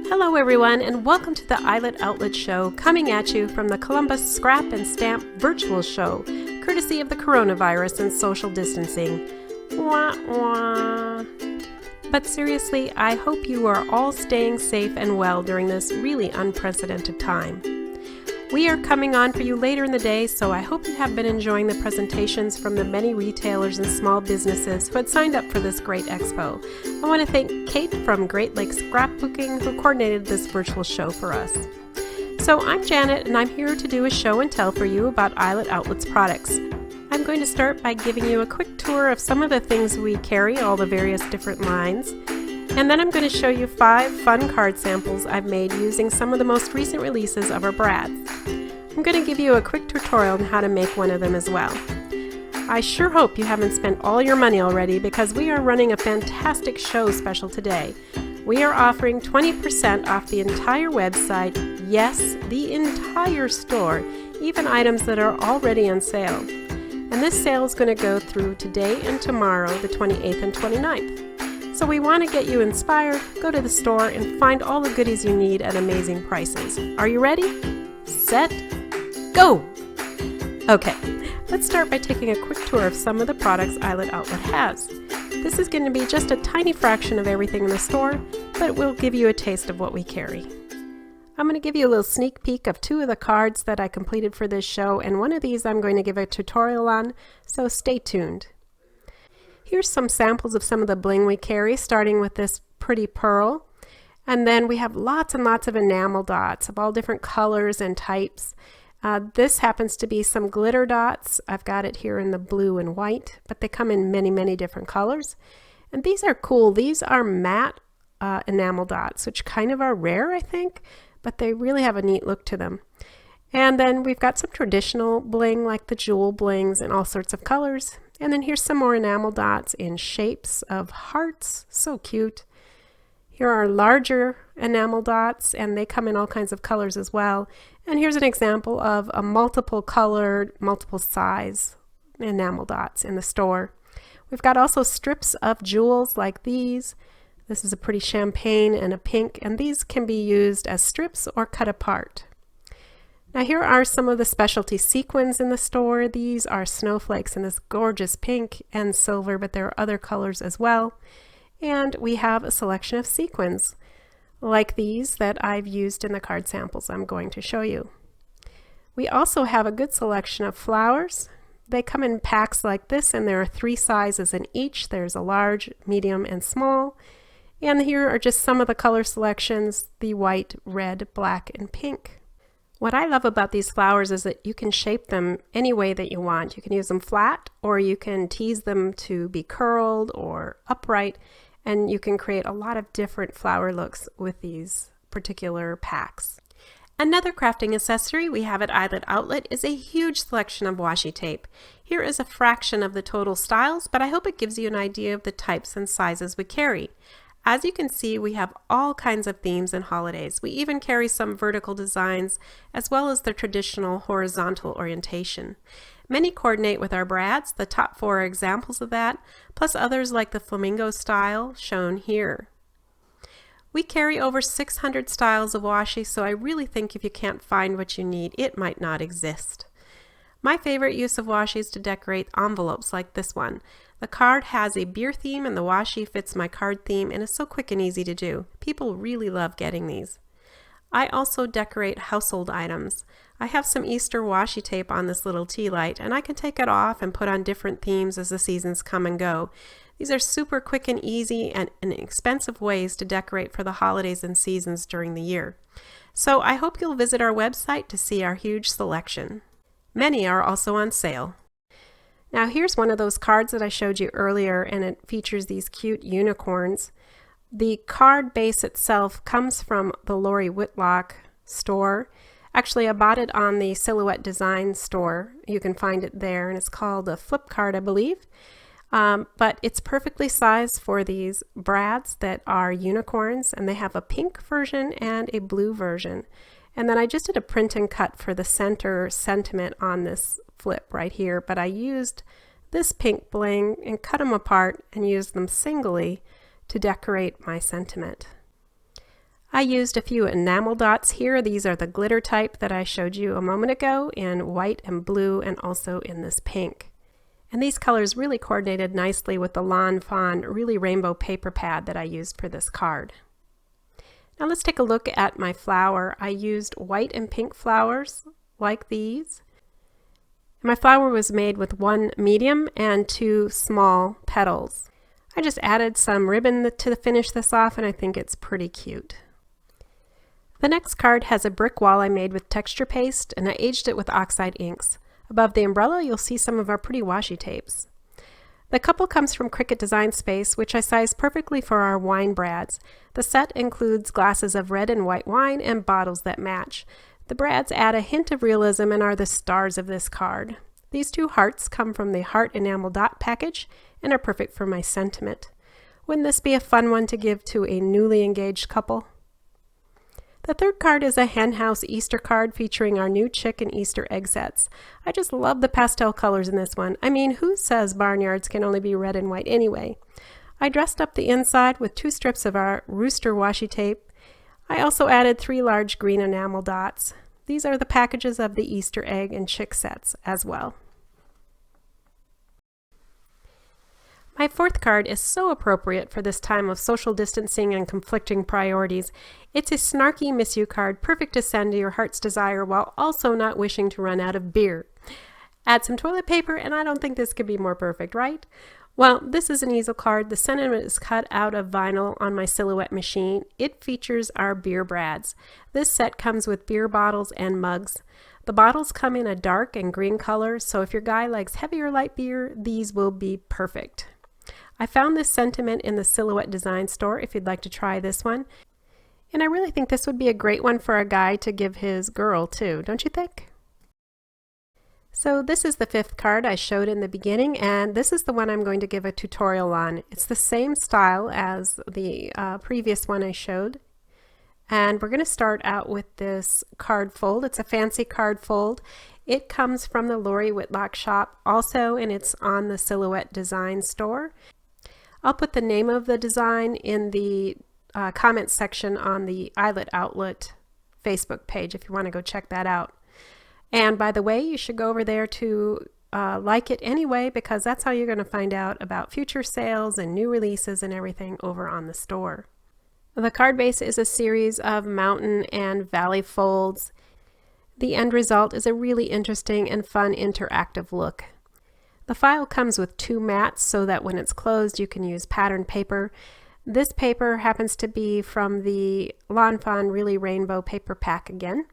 Hello everyone, and welcome to the Eyelet Outlet Show, coming at you from the Columbus Scrap and Stamp Virtual Show, courtesy of the coronavirus and social distancing. Wah, wah. But seriously, I hope you are all staying safe and well during this really unprecedented time. We are coming on for you later in the day, so I hope you have been enjoying the presentations from the many retailers and small businesses who had signed up for this great expo. I want to thank Kate from Great Lakes Scrapbooking who coordinated this virtual show for us. So I'm Janet, and I'm here to do a show and tell for you about Eyelet Outlet's products. I'm going to start by giving you a quick tour of some of the things we carry, all the various different lines. And then I'm going to show you 5 fun card samples I've made using some of the most recent releases of our brads. I'm going to give you a quick tutorial on how to make one of them as well. I sure hope you haven't spent all your money already, because we are running a fantastic show special today. We are offering 20% off the entire website, yes, the entire store, even items that are already on sale. And this sale is going to go through today and tomorrow, the 28th and 29th. So we want to get you inspired, go to the store, and find all the goodies you need at amazing prices. Are you ready? Set, go! Okay, let's start by taking a quick tour of some of the products Eyelet Outlet has. This is going to be just a tiny fraction of everything in the store, but we'll give you a taste of what we carry. I'm going to give you a little sneak peek of 2 of the cards that I completed for this show, and one of these I'm going to give a tutorial on, so stay tuned. Here's some samples of some of the bling we carry, starting with this pretty pearl. And then we have lots and lots of enamel dots of all different colors and types. This happens to be some glitter dots. I've got it here in the blue and white, but they come in many, many different colors. And these are cool. These are matte enamel dots, which kind of are rare, I think, but they really have a neat look to them. And then we've got some traditional bling, like the jewel blings in all sorts of colors. And then here's some more enamel dots in shapes of hearts. So cute. Here are larger enamel dots, and they come in all kinds of colors as well. And here's an example of a multiple colored, multiple size enamel dots in the store. We've got also strips of jewels like these. This is a pretty champagne and a pink, and these can be used as strips or cut apart. Now here are some of the specialty sequins in the store. These are snowflakes in this gorgeous pink and silver, but there are other colors as well. And we have a selection of sequins like these that I've used in the card samples I'm going to show you. We also have a good selection of flowers. They come in packs like this, and there are 3 sizes in each. There's a large, medium, and small. And here are just some of the color selections: the white, red, black, and pink. What I love about these flowers is that you can shape them any way that you want. You can use them flat, or you can tease them to be curled or upright, and you can create a lot of different flower looks with these particular packs. Another crafting accessory we have at Eyelet Outlet is a huge selection of washi tape. Here is a fraction of the total styles, but I hope it gives you an idea of the types and sizes we carry. As you can see, we have all kinds of themes and holidays. We even carry some vertical designs, as well as the traditional horizontal orientation. Many coordinate with our brads. The top 4 are examples of that, plus others like the flamingo style shown here. We carry over 600 styles of washi, so I really think if you can't find what you need, it might not exist. My favorite use of washi is to decorate envelopes like this one. The card has a beer theme, and the washi fits my card theme, and it's so quick and easy to do. People really love getting these. I also decorate household items. I have some Easter washi tape on this little tea light, and I can take it off and put on different themes as the seasons come and go. These are super quick and easy and inexpensive ways to decorate for the holidays and seasons during the year. So I hope you'll visit our website to see our huge selection. Many are also on sale. Now here's one of those cards that I showed you earlier, and it features these cute unicorns. The card base itself comes from the Lori Whitlock store. Actually, I bought it on the Silhouette Design store. You can find it there, and it's called a flip card, I believe. But it's perfectly sized for these brads that are unicorns, and they have a pink version and a blue version. And then I just did a print and cut for the center sentiment on this flip right here, but I used this pink bling and cut them apart and used them singly to decorate my sentiment. I used a few enamel dots here. These are the glitter type that I showed you a moment ago in white and blue and also in this pink. And these colors really coordinated nicely with the Lawn Fawn really rainbow paper pad that I used for this card. Now let's take a look at my flower. I used white and pink flowers like these. My flower was made with 1 medium and 2 small petals. I just added some ribbon to finish this off, and I think it's pretty cute. The next card has a brick wall I made with texture paste, and I aged it with oxide inks. Above the umbrella, you'll see some of our pretty washi tapes. The couple comes from Cricut Design Space, which I sized perfectly for our wine brads. The set includes glasses of red and white wine and bottles that match. The brads add a hint of realism and are the stars of this card. These 2 hearts come from the Heart Enamel Dot package and are perfect for my sentiment. Wouldn't this be a fun one to give to a newly engaged couple? The third card is a hen house Easter card featuring our new chicken Easter egg sets. I just love the pastel colors in this one. I mean, who says barnyards can only be red and white anyway? I dressed up the inside with 2 strips of our rooster washi tape. I also added 3 large green enamel dots. These are the packages of the Easter egg and chick sets as well. My fourth card is so appropriate for this time of social distancing and conflicting priorities. It's a snarky miss you card, perfect to send to your heart's desire while also not wishing to run out of beer. Add some toilet paper and I don't think this could be more perfect, right? Well, this is an easel card. The sentiment is cut out of vinyl on my Silhouette machine. It features our beer brads. This set comes with beer bottles and mugs. The bottles come in a dark and green color, so if your guy likes heavy or light beer, these will be perfect. I found this sentiment in the Silhouette Design Store if you'd like to try this one. And I really think this would be a great one for a guy to give his girl too, don't you think? So this is the fifth card I showed in the beginning, and this is the one I'm going to give a tutorial on. It's the same style as the previous one I showed. And we're going to start out with this card fold. It's a fancy card fold. It comes from the Lori Whitlock shop also, and it's on the Silhouette Design Store. I'll put the name of the design in the comments section on the Eyelet Outlet Facebook page if you want to go check that out. And by the way, you should go over there to like it anyway, because that's how you're going to find out about future sales and new releases and everything over on the store. The card base is a series of mountain and valley folds. The end result is a really interesting and fun interactive look. The file comes with 2 mats so that when it's closed you can use pattern paper. This paper happens to be from the Lawn Fawn Really Rainbow paper pack again.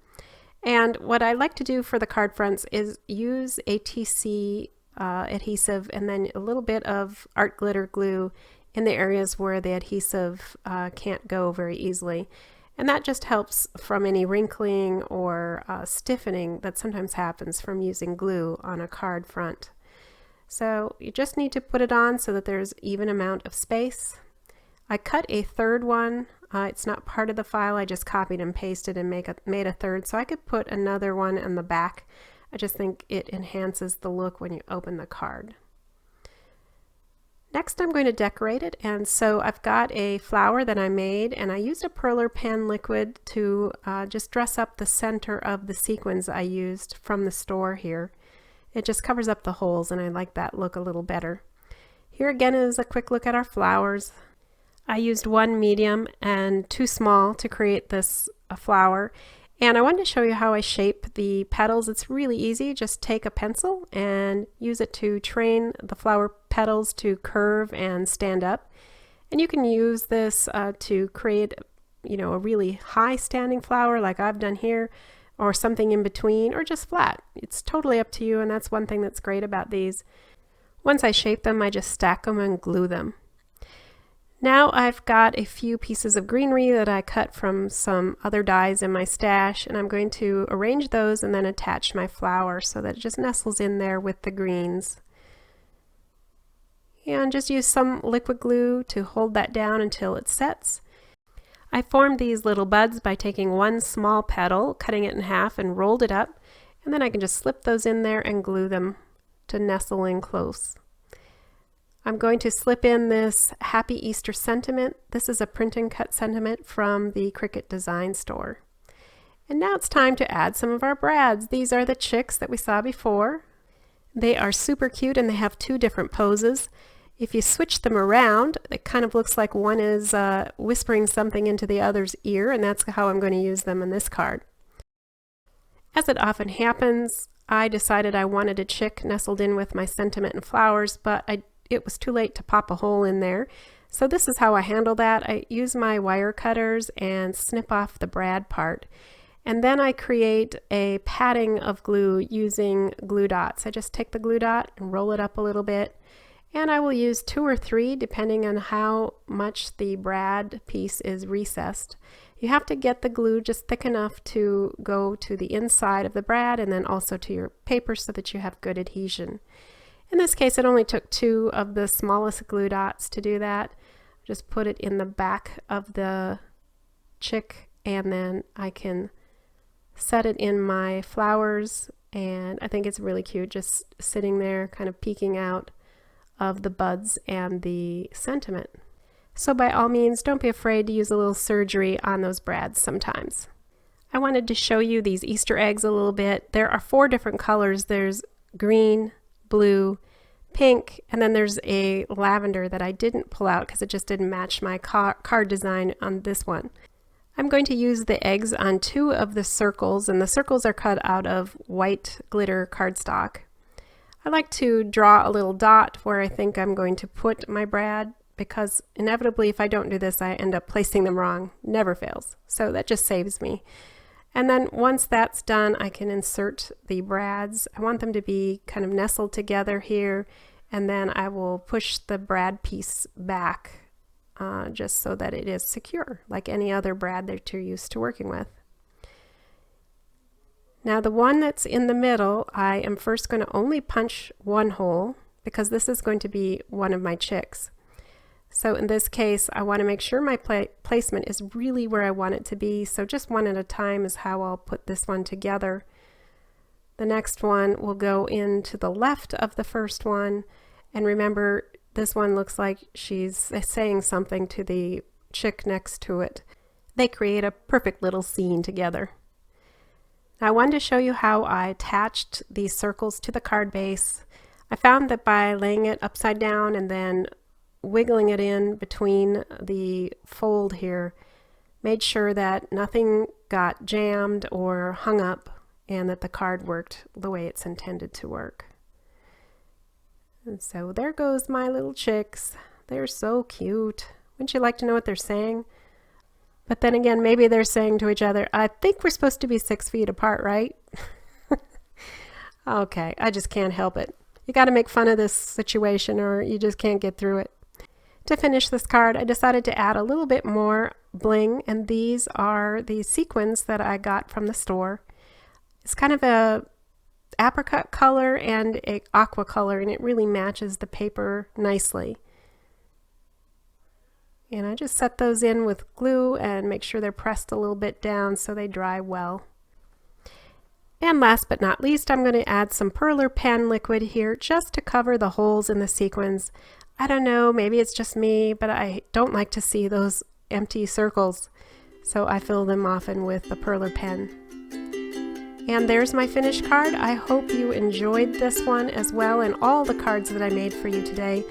And what I like to do for the card fronts is use ATC adhesive and then a little bit of art glitter glue in the areas where the adhesive can't go very easily. And that just helps from any wrinkling or stiffening that sometimes happens from using glue on a card front. So you just need to put it on so that there's even amount of space. I cut a third one. It's not part of the file. I just copied and pasted and made a third, so I could put another one in the back. I just think it enhances the look when you open the card. Next I'm going to decorate it, and so I've got a flower that I made, and I used a perler pen liquid to just dress up the center of the sequins I used from the store here. It just covers up the holes, and I like that look a little better. Here again is a quick look at our flowers. I used 1 medium and 2 small to create this flower, and I wanted to show you how I shape the petals. It's really easy. Just take a pencil and use it to train the flower petals to curve and stand up. And you can use this to create, a really high standing flower like I've done here, or something in between, or just flat. It's totally up to you, and that's one thing that's great about these. Once I shape them, I just stack them and glue them. Now I've got a few pieces of greenery that I cut from some other dies in my stash, and I'm going to arrange those and then attach my flower so that it just nestles in there with the greens. And just use some liquid glue to hold that down until it sets. I formed these little buds by taking 1 small petal, cutting it in half and rolled it up, and then I can just slip those in there and glue them to nestle in close. I'm going to slip in this Happy Easter sentiment. This is a print and cut sentiment from the Cricut Design Store. And now it's time to add some of our brads. These are the chicks that we saw before. They are super cute and they have two different poses. If you switch them around, it kind of looks like one is whispering something into the other's ear, and that's how I'm going to use them in this card. As it often happens, I decided I wanted a chick nestled in with my sentiment and flowers, but it was too late to pop a hole in there. So this is how I handle that. I use my wire cutters and snip off the brad part. And then I create a padding of glue using glue dots. I just take the glue dot and roll it up a little bit. And I will use 2 or 3 depending on how much the brad piece is recessed. You have to get the glue just thick enough to go to the inside of the brad and then also to your paper so that you have good adhesion. In this case, it only took 2 of the smallest glue dots to do that. Just put it in the back of the chick and then I can set it in my flowers, and I think it's really cute just sitting there kind of peeking out of the buds and the sentiment. So by all means, don't be afraid to use a little surgery on those brads sometimes. I wanted to show you these Easter eggs a little bit. There are 4 different colors. There's green, blue, pink, and then there's a lavender that I didn't pull out because it just didn't match my card design on this one. I'm going to use the eggs on 2 of the circles, and the circles are cut out of white glitter cardstock. I like to draw a little dot where I think I'm going to put my brad, because inevitably if I don't do this I end up placing them wrong. Never fails. So that just saves me. And then once that's done, I can insert the brads. I want them to be kind of nestled together here, and then I will push the brad piece back just so that it is secure, like any other brad that you're used to working with. Now the one that's in the middle, I am first going to only punch 1 hole because this is going to be one of my chicks. So in this case, I want to make sure my placement is really where I want it to be. So just 1 at a time is how I'll put this one together. The next one will go into the left of the first one. And remember, this one looks like she's saying something to the chick next to it. They create a perfect little scene together. Now, I wanted to show you how I attached these circles to the card base. I found that by laying it upside down and then wiggling it in between the fold here, made sure that nothing got jammed or hung up and that the card worked the way it's intended to work. And so there goes my little chicks. They're so cute. Wouldn't you like to know what they're saying? But then again, maybe they're saying to each other, I think we're supposed to be 6 feet apart, right? Okay, I just can't help it. You got to make fun of this situation or you just can't get through it. To finish this card, I decided to add a little bit more bling, and these are the sequins that I got from the store. It's kind of a apricot color and a aqua color, and it really matches the paper nicely. And I just set those in with glue and make sure they're pressed a little bit down so they dry well. And last but not least, I'm going to add some perler pen liquid here just to cover the holes in the sequins. I don't know, maybe it's just me, but I don't like to see those empty circles, so I fill them often with the perler pen. And there's my finished card. I hope you enjoyed this one as well and all the cards that I made for you today.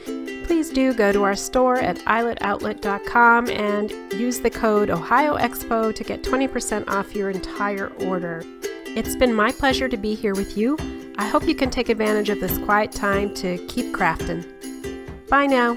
Please do go to our store at eyeletoutlet.com and use the code Ohio Expo to get 20% off your entire order. It's been my pleasure to be here with you. I hope you can take advantage of this quiet time to keep crafting. Bye now.